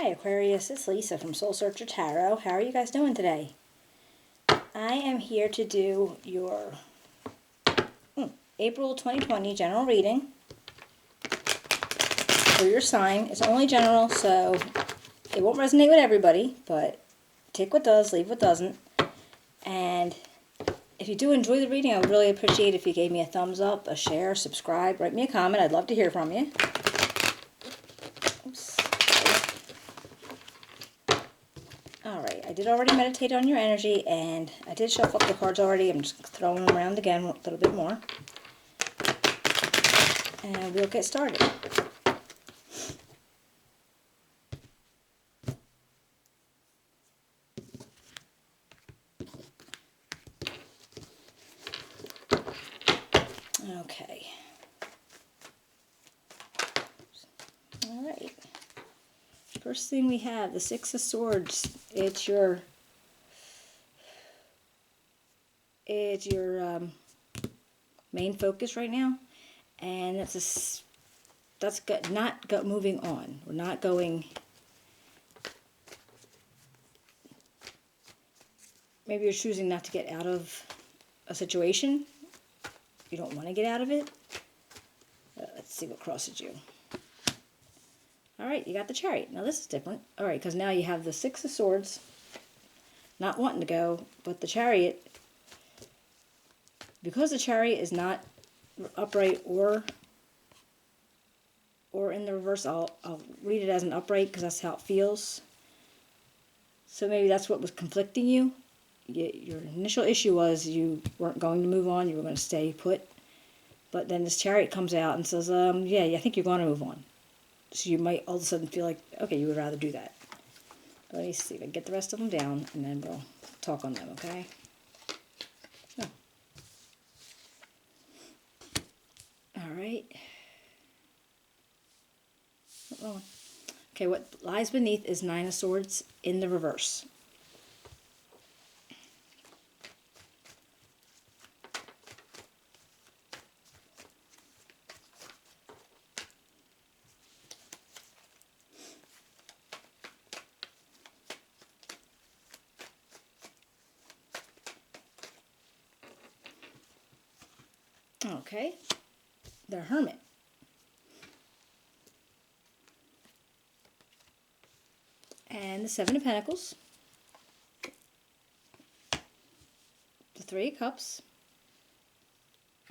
Hi Aquarius, it's Lisa from Soul Searcher Tarot. How are you guys doing today? I am here to do your April 2020 general reading for your sign. It's only general, so it won't resonate with everybody, but take what does, leave what doesn't. And if you do enjoy the reading, I would really appreciate if you gave me a thumbs up, a share, subscribe, write me a comment. I'd love to hear from you. Oops. Alright, I did already meditate on your energy, and I did shuffle up the cards already. I'm just throwing them around again a little bit more. And we'll get started. Okay. Alright. First thing we have, the Six of Swords. It's your main focus right now, and that's not moving on. We're not going. Maybe you're choosing not to get out of a situation. You don't want to get out of it. Let's see what crosses you. Alright, you got the Chariot. Now this is different. Alright, because now you have the Six of Swords, not wanting to go, but the Chariot, because the Chariot is not upright or in the reverse, I'll read it as an upright because that's how it feels. So maybe that's what was conflicting you. Your initial issue was you weren't going to move on, you were going to stay put. But then this Chariot comes out and says, yeah, I think you're going to move on. So you might all of a sudden feel like, okay, you would rather do that. But let me see if I can get the rest of them down, and then we'll talk on them, okay? Oh. Alright. Okay, what lies beneath is Nine of Swords in the reverse. Okay, the Hermit. And the Seven of Pentacles. The Three of Cups.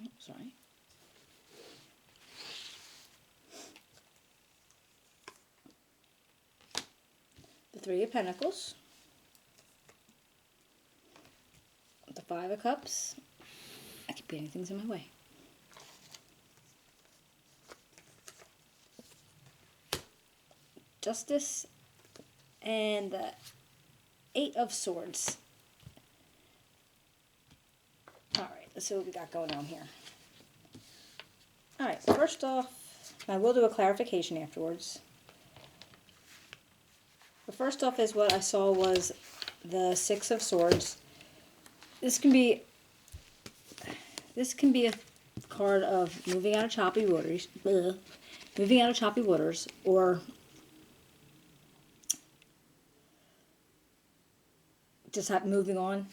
Oh, sorry. The Three of Pentacles. The Five of Cups. I keep getting things in my way. Justice, and the Eight of Swords. Alright, let's see what we got going on here. Alright, first off, I will do a clarification afterwards. But first off is what I saw was the Six of Swords. This can be a card of moving out of choppy waters, or just moving on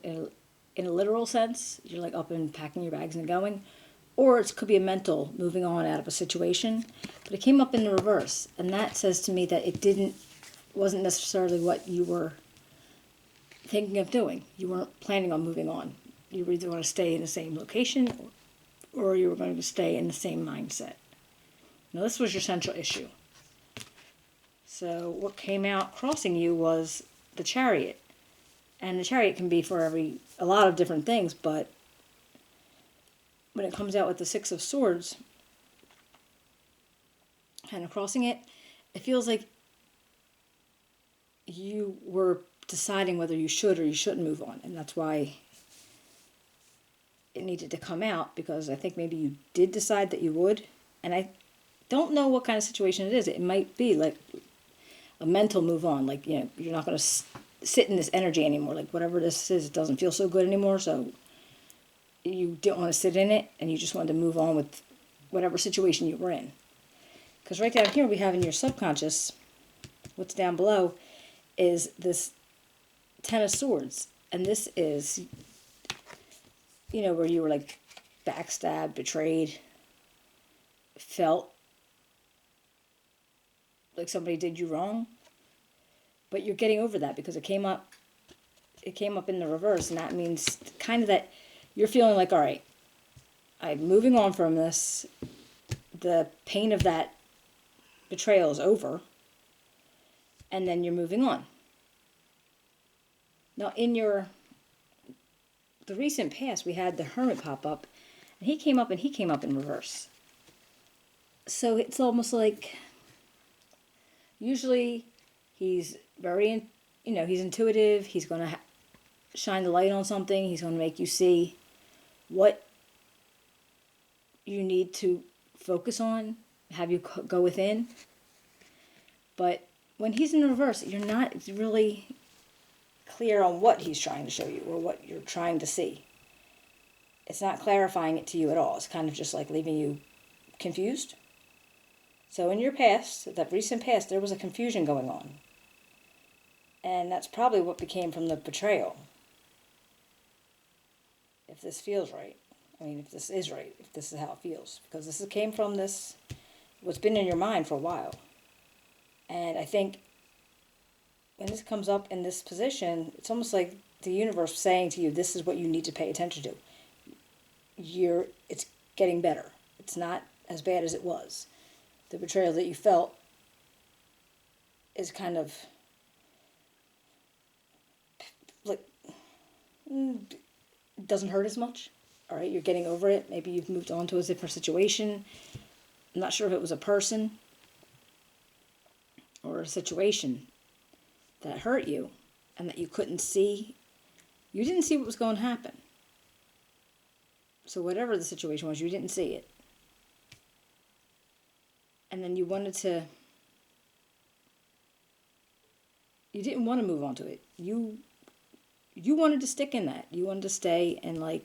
in a literal sense. You're like up and packing your bags and going. Or it could be a mental moving on out of a situation. But it came up in the reverse, and that says to me that it wasn't necessarily what you were thinking of doing. You weren't planning on moving on. You were either going to stay in the same location, or you were going to stay in the same mindset. Now this was your central issue. So what came out crossing you was the Chariot. And the Chariot can be for a lot of different things, but when it comes out with the Six of Swords, kind of crossing it, it feels like you were deciding whether you should or you shouldn't move on. And that's why it needed to come out, because I think maybe you did decide that you would. And I don't know what kind of situation it is. It might be like a mental move on, like, you're not going to sit in this energy anymore, like whatever this is, it doesn't feel so good anymore, so you didn't want to sit in it, and you just wanted to move on with whatever situation you were in. Because right down here we have in your subconscious, what's down below is this Ten of Swords. And this is, where you were like backstabbed, betrayed, felt like somebody did you wrong. But you're getting over that because it came up in the reverse, and that means kind of that you're feeling like, all right, I'm moving on from this. The pain of that betrayal is over, and then you're moving on. Now, in the recent past, we had the Hermit pop up, and he came up in reverse. So it's almost like, usually he's very, he's intuitive. He's going to shine the light on something. He's going to make you see what you need to focus on, have you go within. But when he's in reverse, you're not really clear on what he's trying to show you or what you're trying to see. It's not clarifying it to you at all. It's kind of just like leaving you confused. So in your past, that recent past, there was a confusion going on. And that's probably what became from the betrayal. If this feels right. If this is right. If this is how it feels. Because this came from what's been in your mind for a while. And I think when this comes up in this position, it's almost like the universe saying to you, this is what you need to pay attention to. It's getting better. It's not as bad as it was. The betrayal that you felt is kind of like, doesn't hurt as much. All right, you're getting over it. Maybe you've moved on to a different situation. I'm not sure if it was a person or a situation that hurt you and that you couldn't see. You didn't see what was going to happen. So whatever the situation was, you didn't see it. And then you didn't want to move on to it. You wanted to stick in that. You wanted to stay and I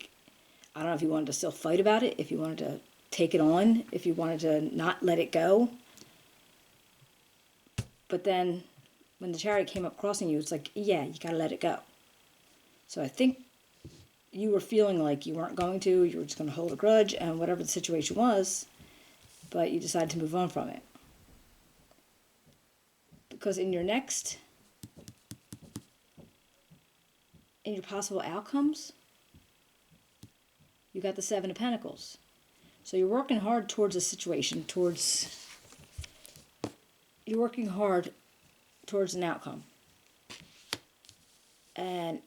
don't know if you wanted to still fight about it, if you wanted to take it on, if you wanted to not let it go. But then when the Chariot came up crossing you, it's like, yeah, you got to let it go. So I think you were feeling like you weren't going to, you were just going to hold a grudge and whatever the situation was, but you decided to move on from it. Because in your possible outcomes, you got the Seven of Pentacles. So you're working hard towards a situation, you're working hard towards an outcome. And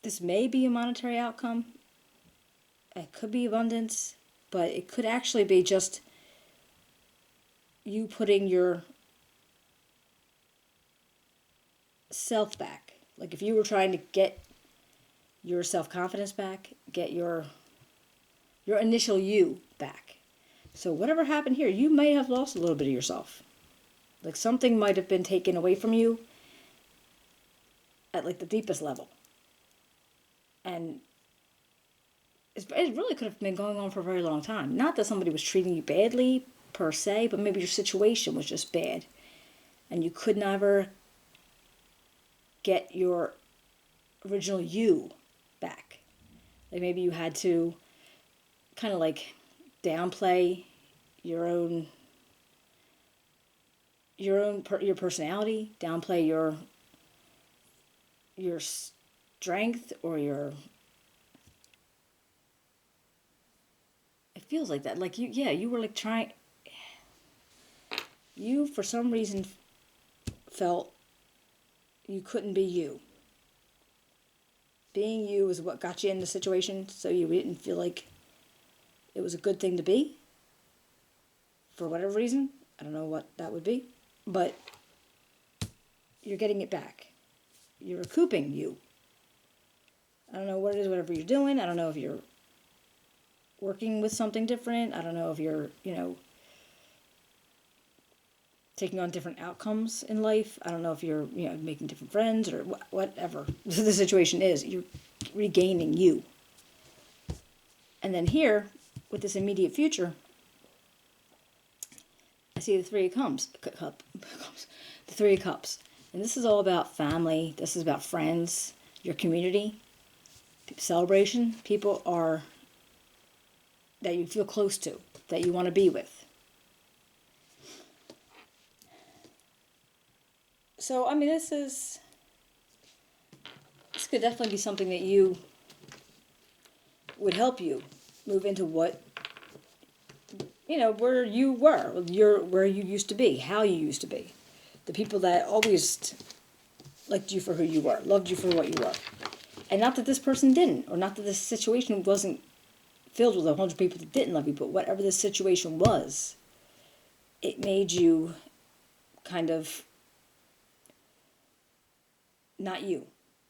this may be a monetary outcome. It could be abundance, but it could actually be just you putting your self back. Like if you were trying to get your self-confidence back, get your initial you back. So whatever happened here, you may have lost a little bit of yourself. Like something might have been taken away from you at like the deepest level. And it really could have been going on for a very long time. Not that somebody was treating you badly per se, but maybe your situation was just bad. And you could never get your original you back. Like maybe you had to kind of like downplay your personality, downplay your strength or your. It feels like that. Like you were like trying. You for some reason felt you couldn't be you. Being you is what got you in the situation, so you didn't feel like it was a good thing to be. For whatever reason, I don't know what that would be, but you're getting it back. You're recouping you. I don't know what it is, whatever you're doing. I don't know if you're working with something different. I don't know if you're, taking on different outcomes in life. I don't know if you're, making different friends or whatever the situation is. You're regaining you. And then here, with this immediate future, I see the Three of Cups. The Three of Cups. And this is all about family. This is about friends, your community, celebration. People are that you feel close to, that you want to be with. So, I mean, this could definitely be something that you would help you move into what, where you were, where you used to be, how you used to be. The people that always liked you for who you were, loved you for what you were. And not that this person didn't, or not that this situation wasn't filled with 100 people that didn't love you, but whatever this situation was, it made you kind of not you.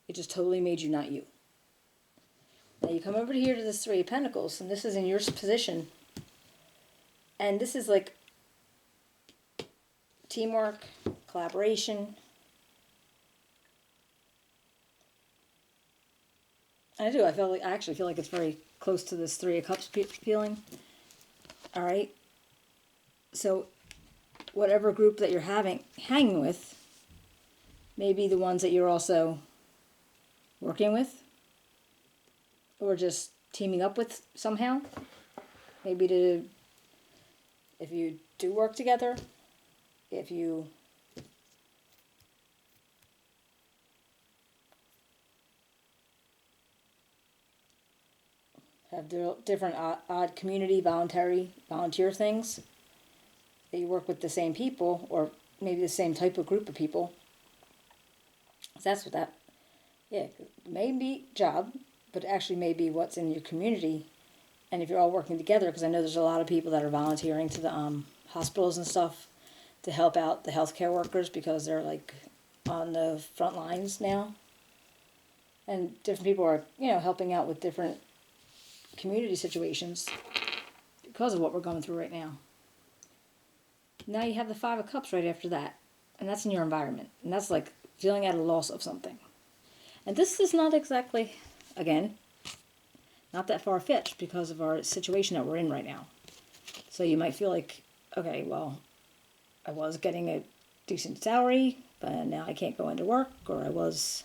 It just totally made you not you. Now you come over here to this Three of Pentacles, and this is in your position. And this is like teamwork, collaboration. I actually feel like it's very close to this Three of Cups feeling. All right. So whatever group that you're hanging with, maybe the ones that you're also working with, or just teaming up with somehow. Maybe if you do work together, if you have different odd community volunteer things, that you work with the same people, or maybe the same type of group of people. That's what that, may be job, but actually may be what's in your community. And if you're all working together, because I know there's a lot of people that are volunteering to the hospitals and stuff to help out the healthcare workers, because they're like on the front lines now. And different people are, helping out with different community situations because of what we're going through right now. Now you have the Five of Cups right after that. And that's in your environment. And that's like feeling at a loss of something. And this is not exactly, again, not that far-fetched because of our situation that we're in right now. So you might feel like, okay, well, I was getting a decent salary, but now I can't go into work, or I was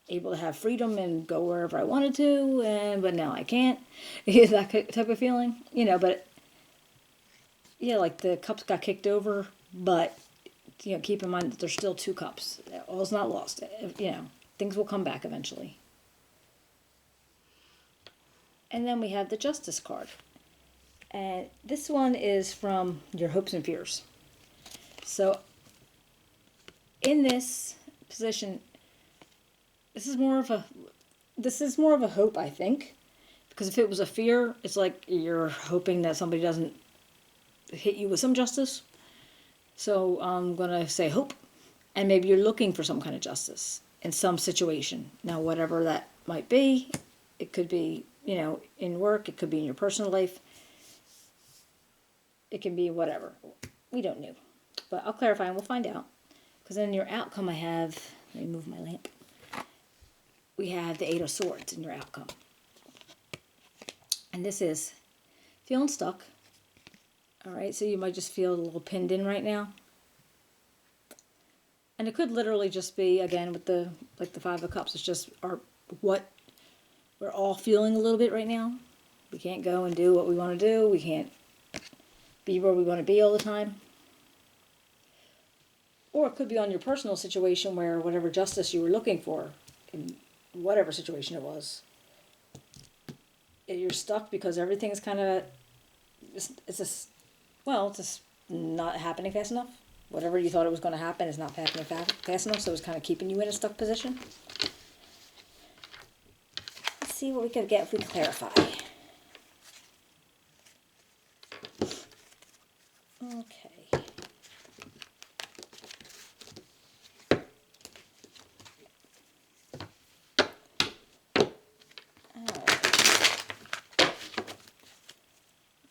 able to have freedom and go wherever I wanted to, but now I can't. That type of feeling, but like the cups got kicked over, but keep in mind that there's still two cups. All's not lost. Things will come back eventually. And then we have the Justice card. And this one is from your hopes and fears. So in this position, this is more of a hope, I think. Because if it was a fear, it's like you're hoping that somebody doesn't hit you with some justice. So I'm going to say hope. And maybe you're looking for some kind of justice in some situation. Now, whatever that might be, it could be, in work. It could be in your personal life. It can be whatever. We don't know. But I'll clarify and we'll find out. Because in your outcome I have, let me move my lamp. We have the Eight of Swords in your outcome. And this is feeling stuck. All right, so you might just feel a little pinned in right now. And it could literally just be, again, with the Five of Cups, it's just what we're all feeling a little bit right now. We can't go and do what we want to do. We can't be where we want to be all the time. Or it could be on your personal situation where whatever justice you were looking for, in whatever situation it was, you're stuck because everything's kind of, it's just not happening fast enough. Whatever you thought it was going to happen is not happening fast enough, so it's kind of keeping you in a stuck position. Let's see what we could get if we clarify. Okay.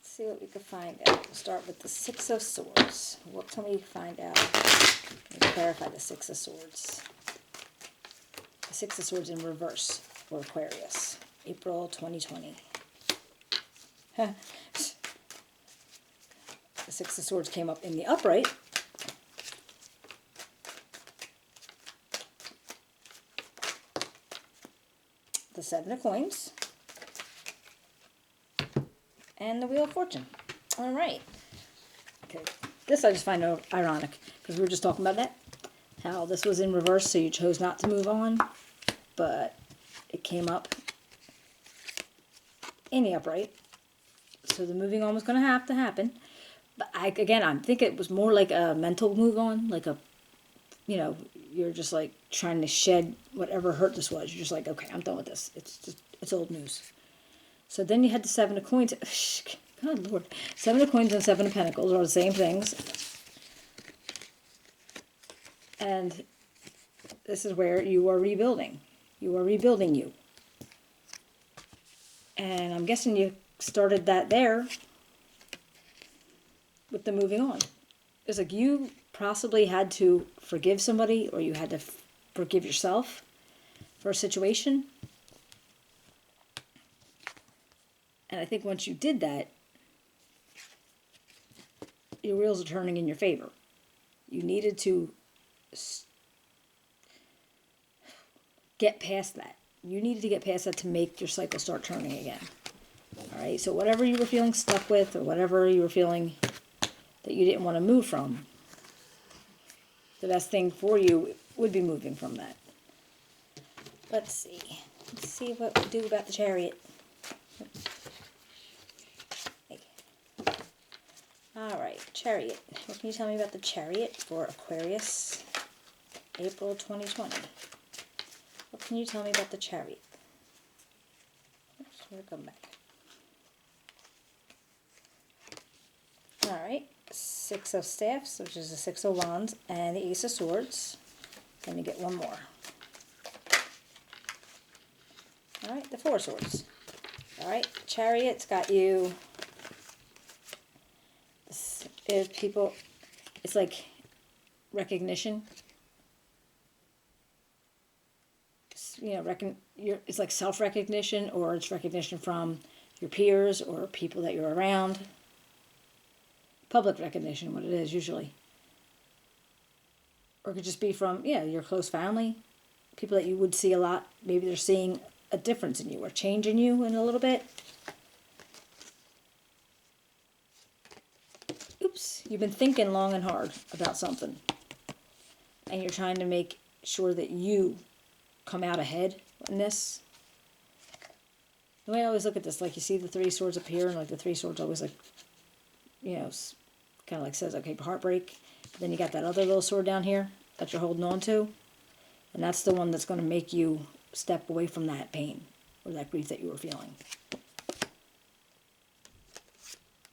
See what we can find out. We'll start with the Six of Swords. What can we find out? Let me clarify the Six of Swords. The Six of Swords in reverse for Aquarius, April 2020. The The Six of Swords came up in the upright. The Seven of Coins. And the Wheel of Fortune. All right. Okay. This I just find ironic because we were just talking about that. How this was in reverse, so you chose not to move on. But it came up in the upright. So the moving on was going to have to happen. But I think it was more like a mental move on. Like a, you know, you're just like trying to shed whatever hurt this was. You're just like, okay, I'm done with this. It's old news. So then you had the Seven of Coins. God Lord. Seven of Coins and Seven of Pentacles are the same things. And this is where you are rebuilding. You are rebuilding you. And I'm guessing you started that there with the moving on. It's like you possibly had to forgive somebody, or you had to forgive yourself for a situation. And I think once you did that, your wheels are turning in your favor. You needed to get past that. You needed to get past that to make your cycle start turning again. All right, so whatever you were feeling stuck with, or whatever you were feeling that you didn't want to move from, the best thing for you would be moving from that. Let's see. Let's see what we do about the Chariot. Hey. All right, Chariot. What can you tell me about the Chariot for Aquarius, April 2020? What can you tell me about the Chariot? Oops, we're going back. All right, Six of Staffs, which is the Six of Wands, and the Ace of Swords. Let me get one more. All right, the Four of Swords. All right, Chariot's got you. Is people, it's like recognition. You know, it's like self-recognition, or it's recognition from your peers or people that you're around. Public recognition, what it is usually. Or it could just be from, your close family, people that you would see a lot. Maybe they're seeing a difference in you or change in you in a little bit. Oops, you've been thinking long and hard about something. And you're trying to make sure that you come out ahead in this. The way I always look at this, like you see the Three Swords up here, and like the Three Swords always like, kind of like says, okay, heartbreak. But then you got that other little sword down here that you're holding on to. And that's the one that's going to make you step away from that pain or that grief that you were feeling.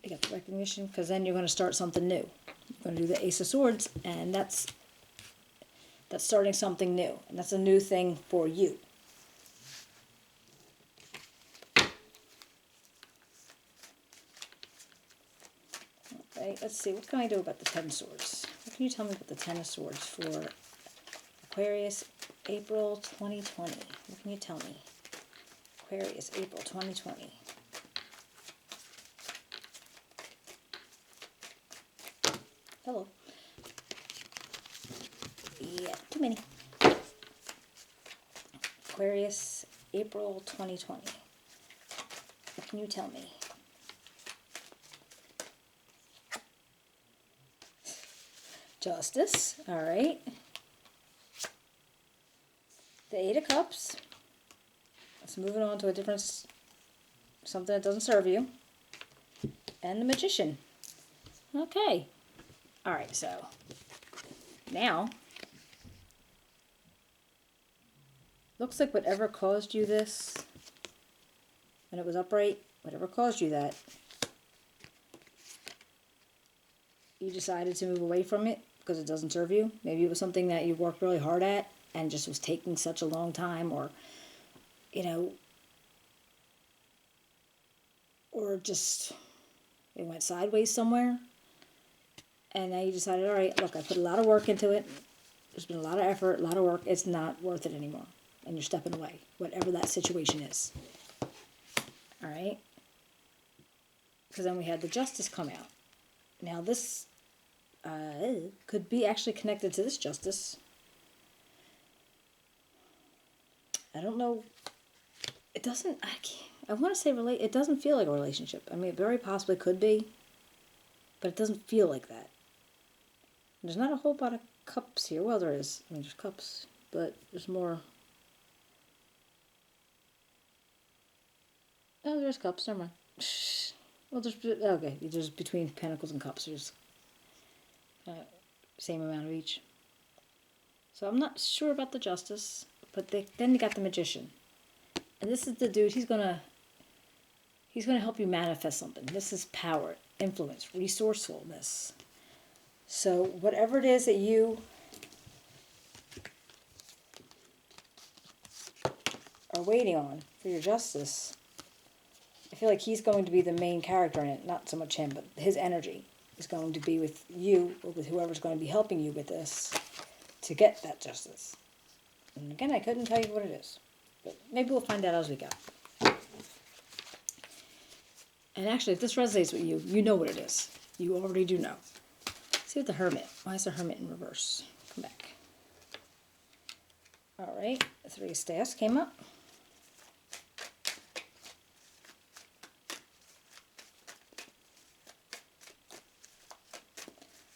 You got the recognition, because then you're going to start something new. You're going to do the Ace of Swords, and that's starting something new. And that's a new thing for you. Okay, let's see. What can I do about the Ten of Swords? What can you tell me about the Ten of Swords for Aquarius, April 2020? What can you tell me? Aquarius, April 2020. Hello. Yeah, too many. Aquarius, April 2020. What can you tell me? Justice, all right. The Eight of Cups. Let's move it on to a different, something that doesn't serve you. And the Magician. Okay. All right, so now, looks like whatever caused you this, when it was upright, whatever caused you that, you decided to move away from it because it doesn't serve you. Maybe it was something that you worked really hard at and just was taking such a long time, or, or just it went sideways somewhere. And now you decided, all right, look, I put a lot of work into it. There's been a lot of effort, a lot of work. It's not worth it anymore. And you're stepping away, whatever that situation is. All right? Because then we had the Justice come out. Now this could be actually connected to this justice. I don't know. It doesn't. I want to say relate. It doesn't feel like a relationship. I mean, it very possibly could be, but it doesn't feel like that. There's not a whole lot of cups here. Well, there is. I mean, there's cups, but there's more. Oh, there's cups. Never mind. Well, there's okay. There's between pentacles and cups. There's same amount of each. So I'm not sure about the justice, but then you got the magician, and this is the dude. He's gonna help you manifest something. This is power, influence, resourcefulness. So whatever it is that you are waiting on for your justice, I feel like he's going to be the main character in it. Not so much him, but his energy is going to be with you or with whoever's going to be helping you with this to get that justice. And again, I couldn't tell you what it is, but maybe we'll find out as we go. And actually, if this resonates with you, you know what it is. You already do know. See with the Hermit. Why is the Hermit in reverse? Come back. All right, the Three of Staffs came up.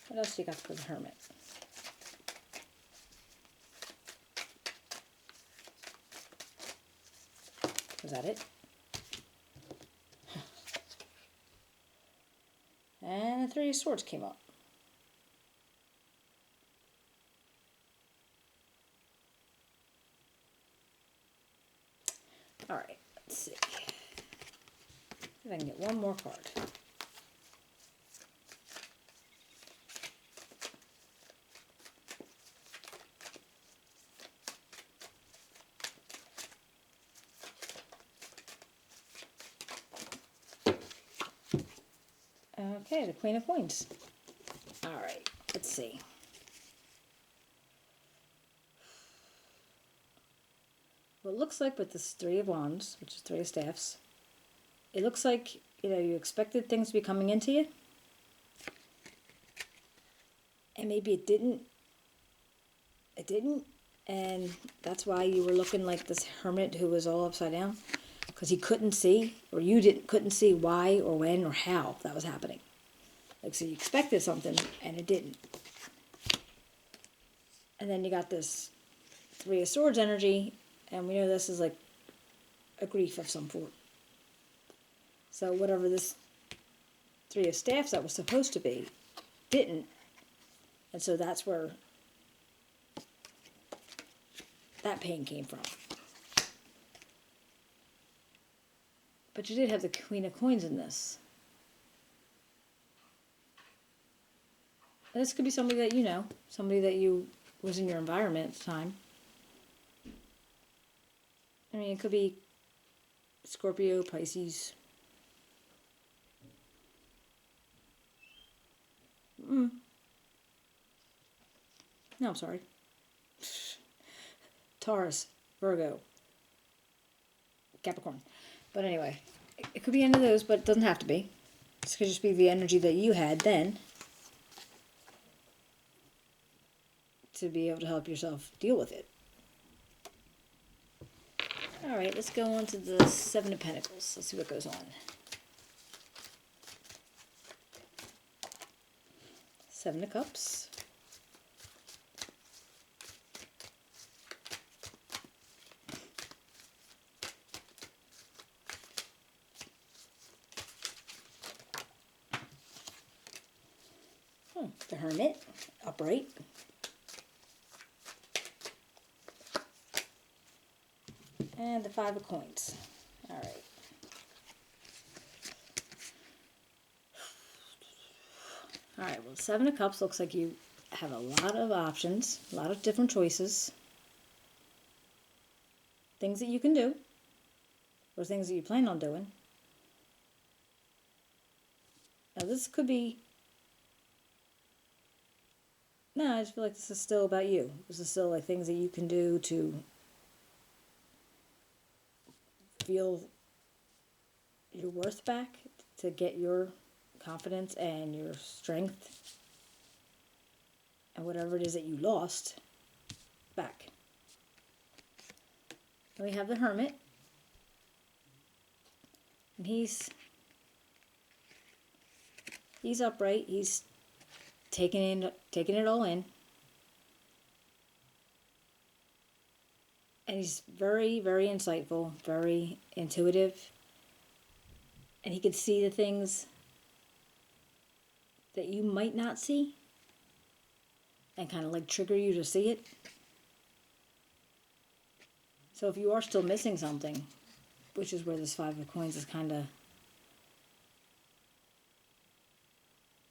What else do you got for the Hermit? Was that it? And the Three of Swords came up. All right, let's see. If I can get one more card. Okay, the Queen of Coins. All right, let's see. Well, it looks like with this Three of Wands, which is Three of Staffs, it looks like, you expected things to be coming into you. And maybe it didn't. It didn't. And that's why you were looking like this hermit who was all upside down. Because he couldn't see, or you couldn't see why or when or how that was happening. Like, so you expected something, and it didn't. And then you got this Three of Swords energy, and we know this is like a grief of some sort. So whatever this Three of Staffs that was supposed to be, didn't. And so that's where that pain came from. But you did have the Queen of Coins in this. And this could be somebody that you know, somebody that you was in your environment at the time. I mean, it could be Scorpio, Pisces. No, I'm sorry. Taurus, Virgo, Capricorn. But anyway, it could be any of those, but it doesn't have to be. This could just be the energy that you had then to be able to help yourself deal with it. All right, let's go on to the Seven of Pentacles. Let's see what goes on. Seven of Cups. The Hermit, upright. And the Five of Coins. All right. All right, well, the Seven of Cups looks like you have a lot of options, a lot of different choices. Things that you can do, or things that you plan on doing. Now, this could be... No, I just feel like this is still about you. This is still like things that you can do to feel your worth back, to get your confidence and your strength and whatever it is that you lost back. Then we have the Hermit. And he's upright. He's taking it all in. And he's very, very insightful, very intuitive. And he can see the things that you might not see and kind of like trigger you to see it. So if you are still missing something, which is where this Five of Coins is kind of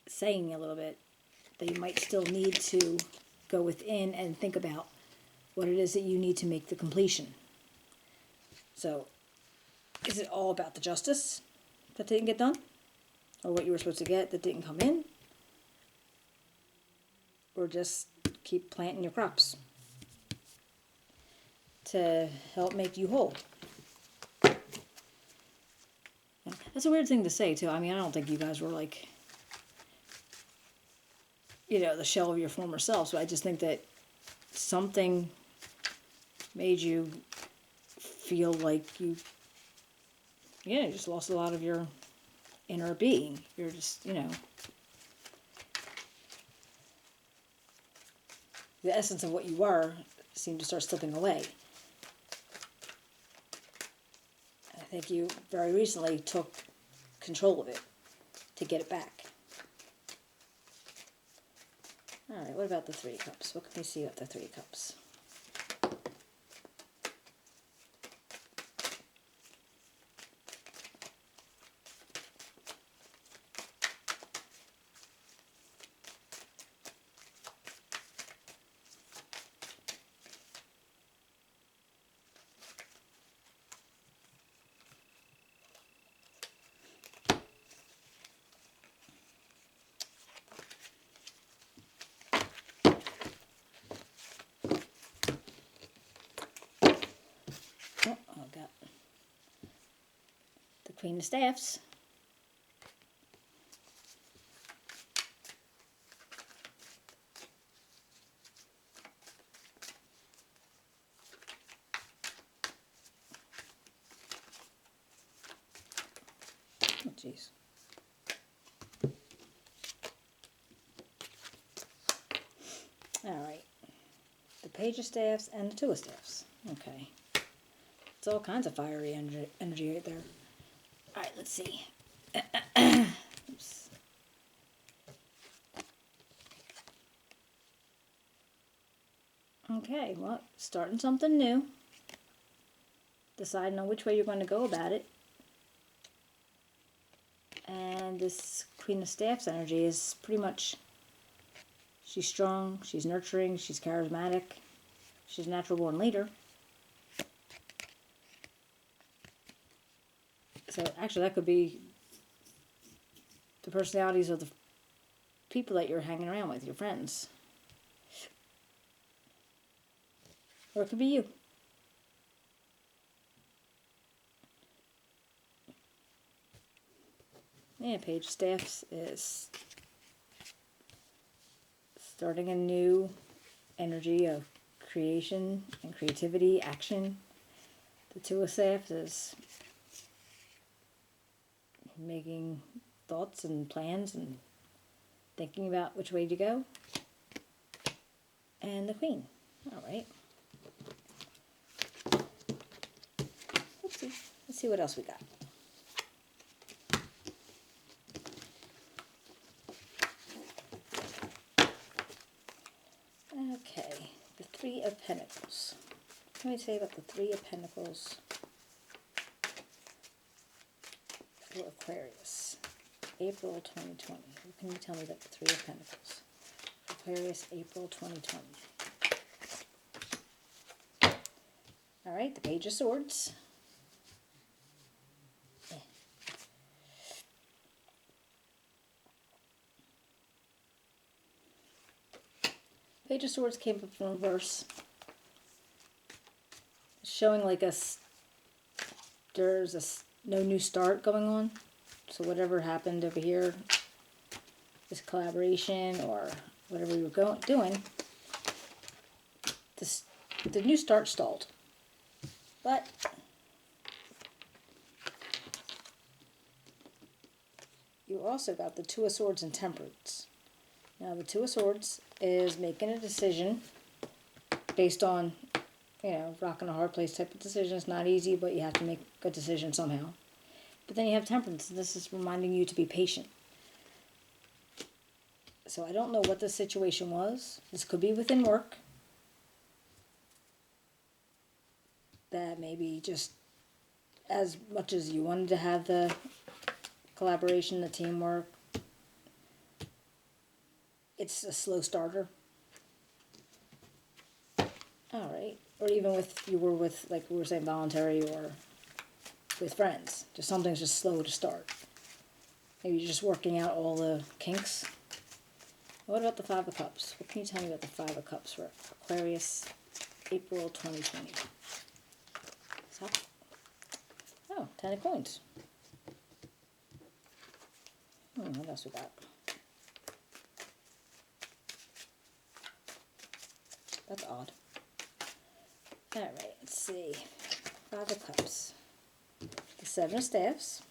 saying a little bit, that you might still need to go within and think about what it is that you need to make the completion. So, is it all about the justice that didn't get done? Or what you were supposed to get that didn't come in? Or just keep planting your crops to help make you whole? That's a weird thing to say, too. I mean, I don't think you guys were like, the shell of your former selves, but I just think that something made you feel like you just lost a lot of your inner being. You're just, the essence of what you were seemed to start slipping away. I think you very recently took control of it to get it back. Alright, what about the Three of Cups? What can we see about the Three of Cups? I've got the Queen of Staffs. Oh, jeez. Alright. The Page of Staffs and the Two of Staffs. Okay. It's all kinds of fiery energy right there. Alright, let's see. Oops. Okay, well, starting something new. Deciding on which way you're going to go about it. And this Queen of Staffs energy is pretty much, she's strong, she's nurturing, she's charismatic, she's a natural born leader. So actually that could be the personalities of the people that you're hanging around with, your friends. Or it could be you. Yeah, Page of Staffs is starting a new energy of creation and creativity, action. The Two of Staffs is making thoughts and plans and thinking about which way to go. And the Queen. Alright. Let's see what else we got. Okay, the Three of Pentacles. What can we say about the Three of Pentacles for Aquarius? April 2020. What can you tell me about the Three of Pentacles? Aquarius, April 2020. Alright, the Page of Swords. Page of Swords came up in reverse. Showing like there's no new start going on. So whatever happened over here this collaboration or whatever you were doing, the new start stalled. But you also got the Two of Swords and Temperance. Now the Two of Swords is making a decision based on, rock and a hard place type of decision. It's not easy, but you have to make a decision somehow. But then you have Temperance. This is reminding you to be patient. So I don't know what the situation was. This could be within work. That maybe just as much as you wanted to have the collaboration, the teamwork, it's a slow starter. Alright. Or even if you were with, like we were saying, voluntary or with friends. Just something's just slow to start. Maybe you're just working out all the kinks. What about the Five of Cups? What can you tell me about the Five of Cups for Aquarius, April 2020? So, oh, 10 of Coins. What else we got? That's odd. Alright, let's see. Five of Cups. The Seven of Staves.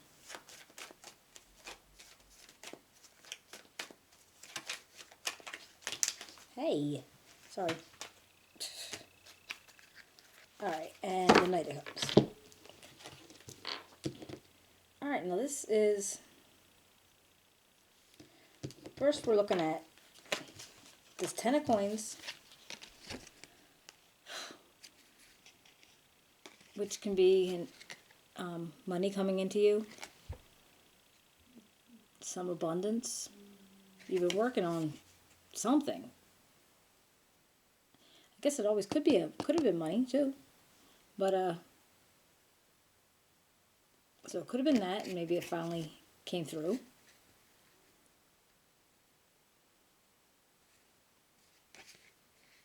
Hey, sorry. Alright, and the Knight of Cups. Alright, now this is... First we're looking at this 10 of Coins, which can be money coming into you, some abundance. You've been working on something. I guess it always could have been money too, but so it could have been that, and maybe it finally came through.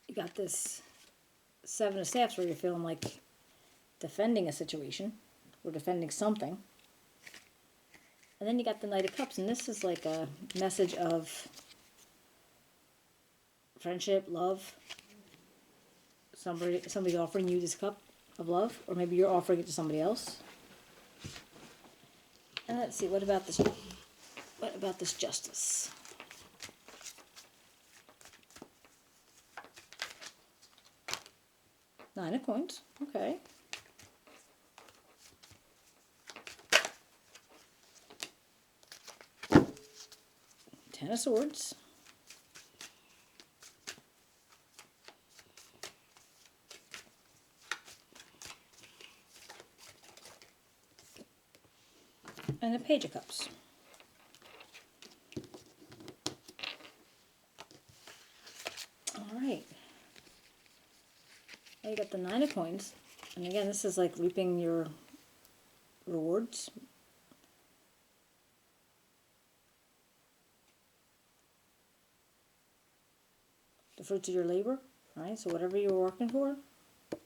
You got this Seven of Staves where you're feeling like defending a situation or defending something. And then you got the Knight of Cups, and this is like a message of friendship, love. Somebody's offering you this cup of love, or maybe you're offering it to somebody else. And let's see, what about this Justice? Nine of Coins, okay. Ten of Swords. And a Page of Cups. Alright. Now you got the Nine of Coins. And again, this is like reaping your rewards. The fruits of your labor. Right? So whatever you were working for,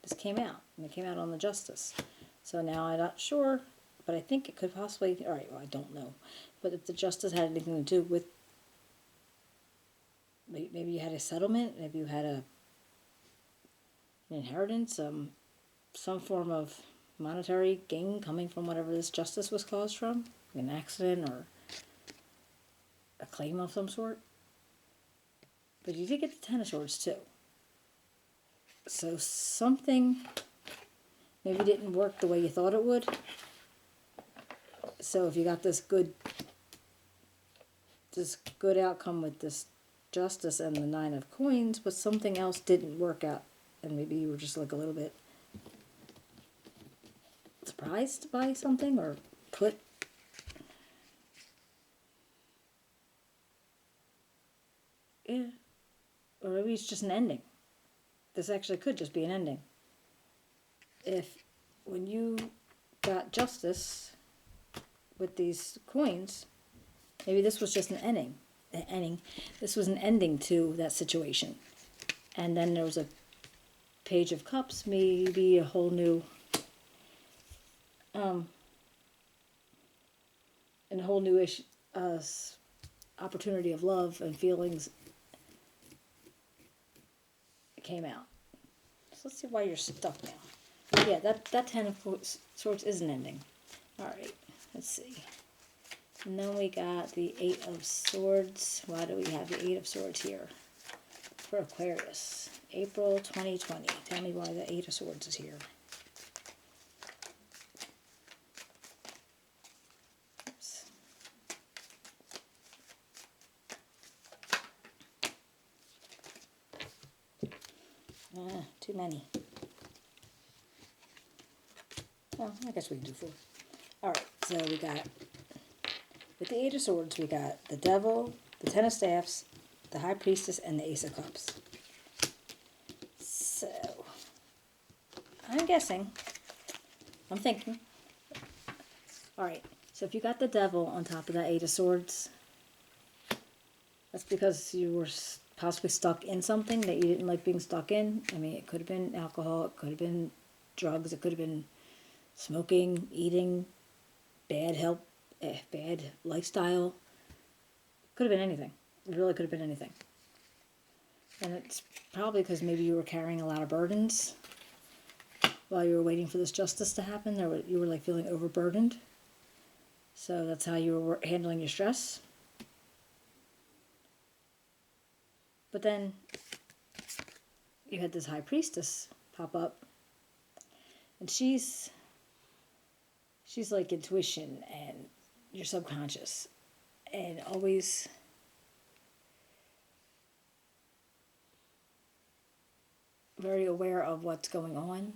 this came out. And it came out on the Justice. So now I'm not sure, but I think it could possibly, alright, well I don't know. But if the Justice had anything to do with, maybe you had a settlement, maybe you had an inheritance, some form of monetary gain coming from whatever this Justice was caused from, an accident or a claim of some sort. But you did get the Ten of Swords too. So something maybe didn't work the way you thought it would. So if you got this good outcome with this Justice and the Nine of Coins, but something else didn't work out, and maybe you were just like a little bit surprised by something, or or maybe it's just an ending. This actually could just be an ending. If when you got Justice with these coins, maybe this was just an ending. This was an ending to that situation. And then there was a Page of Cups, maybe a whole new issue, opportunity of love and feelings came out. So let's see why you're stuck now. Yeah, that Ten of Swords is an ending. Alright, let's see. And then we got the Eight of Swords. Why do we have the Eight of Swords here? For Aquarius, April 2020. Tell me why the Eight of Swords is here. Oops. Too many. Well, I guess we can do 4. Alright, so we got, with the Eight of Swords, we got the Devil, the Ten of Staffs, the High Priestess, and the Ace of Cups. So, I'm guessing, I'm thinking. Alright, so if you got the Devil on top of that Eight of Swords, that's because you were possibly stuck in something that you didn't like being stuck in. I mean, it could have been alcohol, it could have been drugs, it could have been smoking, eating, bad health, bad lifestyle. Could have been anything. It really could have been anything. And it's probably because maybe you were carrying a lot of burdens while you were waiting for this justice to happen, or you were like feeling overburdened. So that's how you were handling your stress. But then you had this High Priestess pop up, and she's like intuition and your subconscious, and always very aware of what's going on,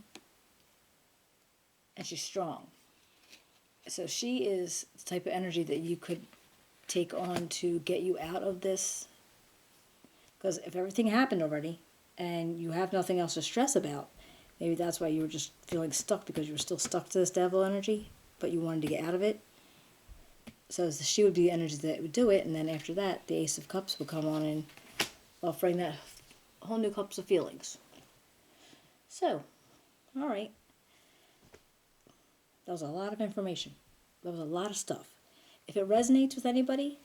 and she's strong. So she is the type of energy that you could take on to get you out of this, because if everything happened already and you have nothing else to stress about, maybe that's why you were just feeling stuck, because you were still stuck to this Devil energy, but you wanted to get out of it. So she would be the energy that would do it, and then after that, the Ace of Cups would come on and offering that whole new cups of feelings. So, alright. That was a lot of information. That was a lot of stuff. If it resonates with anybody,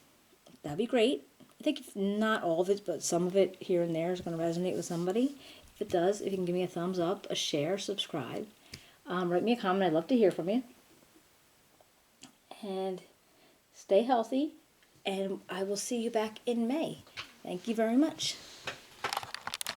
that'd be great. I think if not all of it, but some of it here and there is going to resonate with somebody. If it does, if you can give me a thumbs up, a share, subscribe. Write me a comment. I'd love to hear from you. And stay healthy. And I will see you back in May. Thank you very much.